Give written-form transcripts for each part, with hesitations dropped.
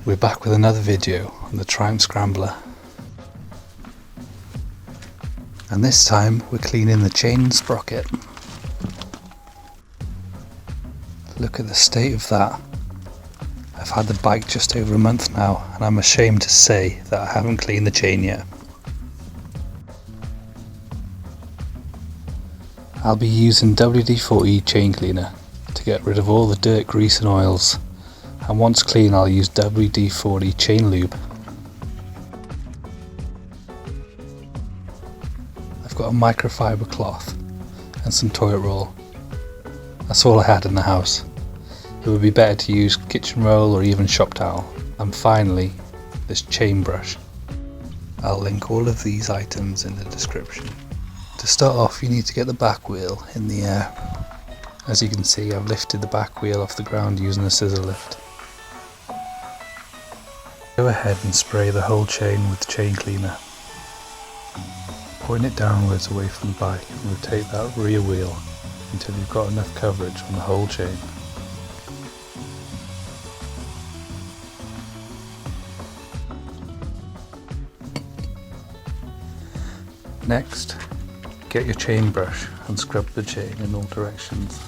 We're back with another video on the Triumph Scrambler, and this time we're cleaning the chain and sprocket. Look at the state of that. I've had the bike just over a month now and I'm ashamed to say that I haven't cleaned the chain yet. I'll be using WD-40 chain cleaner to get rid of all the dirt, grease and oils. And once clean, I'll use WD-40 chain lube. I've got a microfibre cloth and some toilet roll. That's all I had in the house. It would be better to use kitchen roll or even shop towel. And finally, this chain brush. I'll link all of these items in the description. To start off, you need to get the back wheel in the air. As you can see, I've lifted the back wheel off the ground using a scissor lift. Go ahead and spray the whole chain with chain cleaner. Point it downwards away from the bike and rotate that rear wheel until you've got enough coverage on the whole chain. Next, get your chain brush and scrub the chain in all directions.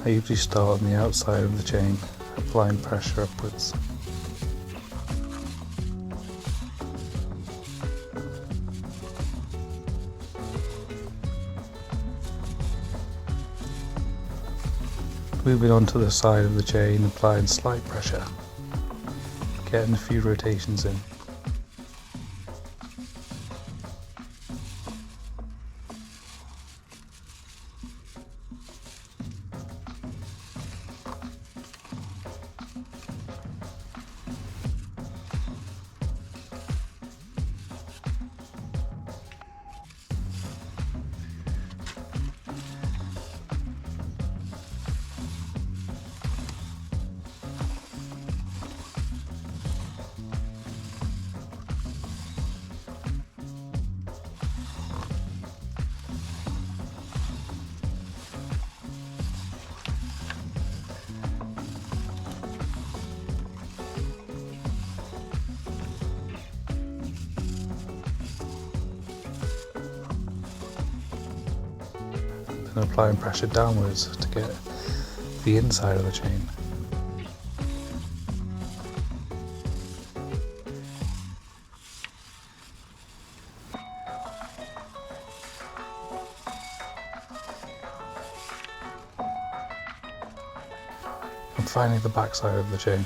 I usually start on the outside of the chain, applying pressure upwards. Moving on to the side of the chain, applying slight pressure, getting a few rotations in. And applying pressure downwards to get the inside of the chain. And finally the back side of the chain.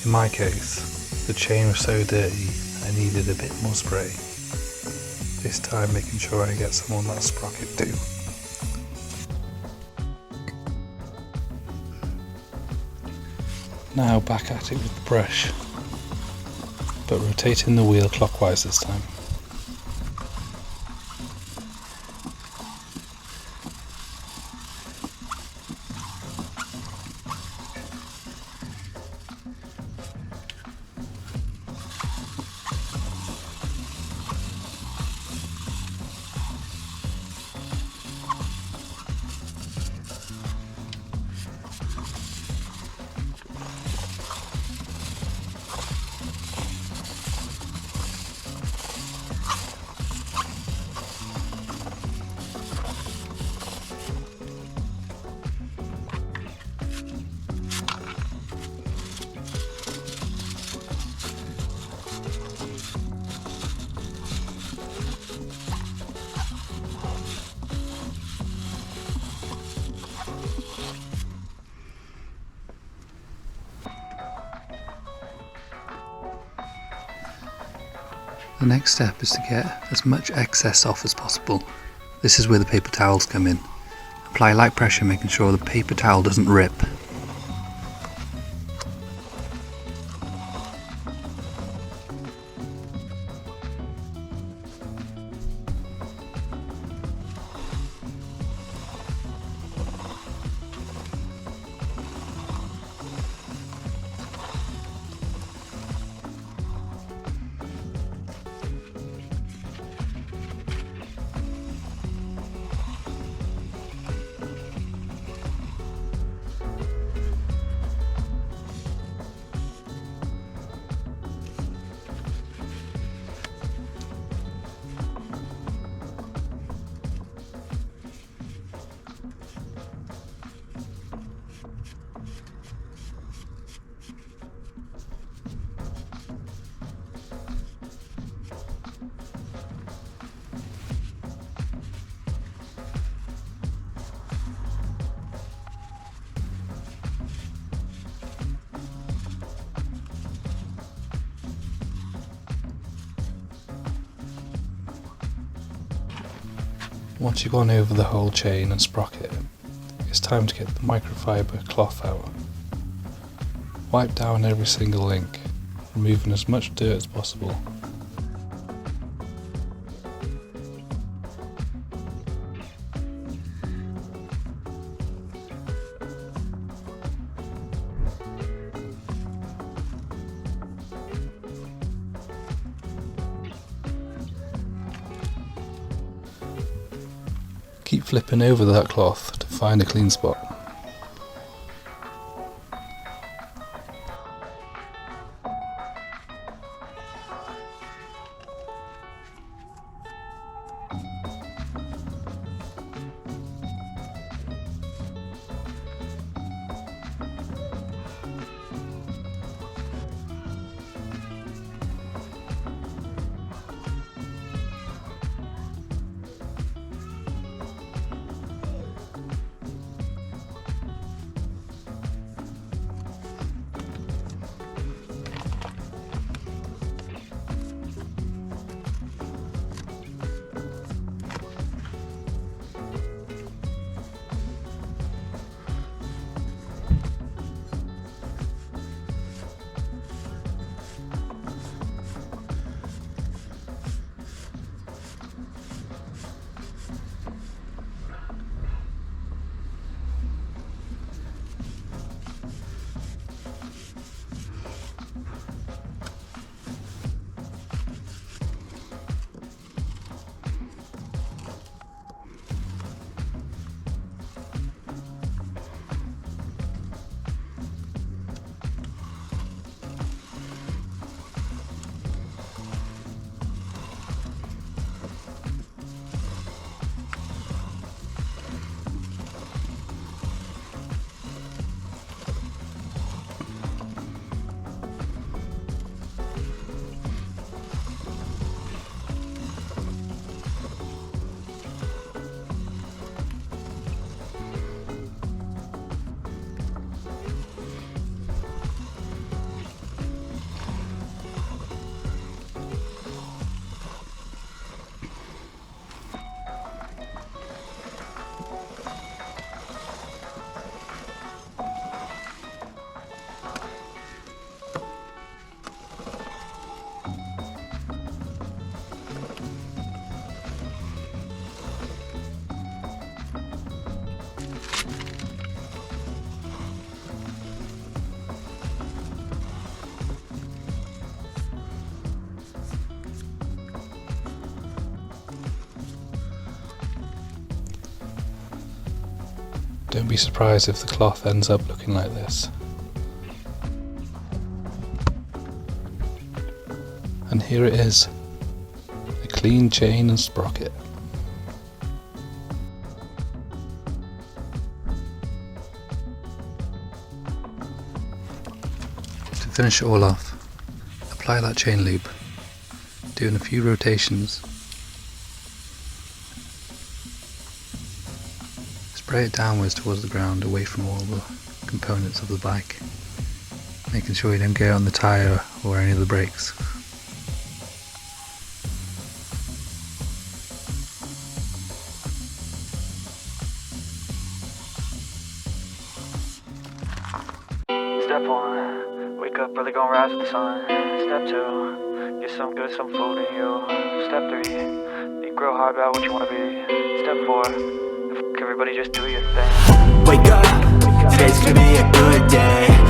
In my case, the chain was so dirty I needed a bit more spray. This time making sure I get some on that sprocket too. Now back at it with the brush, but rotating the wheel clockwise this time. The next step is to get as much excess off as possible. This is where the paper towels come in. Apply light pressure, making sure the paper towel doesn't rip. Once you've gone over the whole chain and sprocket, it's time to get the microfibre cloth out. Wipe down every single link, removing as much dirt as possible. Keep flipping over that cloth to find a clean spot. Don't be surprised if the cloth ends up looking like this. And here it is, a clean chain and sprocket. To finish it all off, apply that chain loop, doing a few rotations. Spray it downwards towards the ground, away from all the components of the bike, making sure you don't get on the tyre or any of the brakes. Step 1, wake up early, gonna rise with the sun. Step 2, get some good, some food in you. Step 3, you grow hard about what you wanna be. Step 4, everybody just do your thing. Wake up, today's gonna be a good day.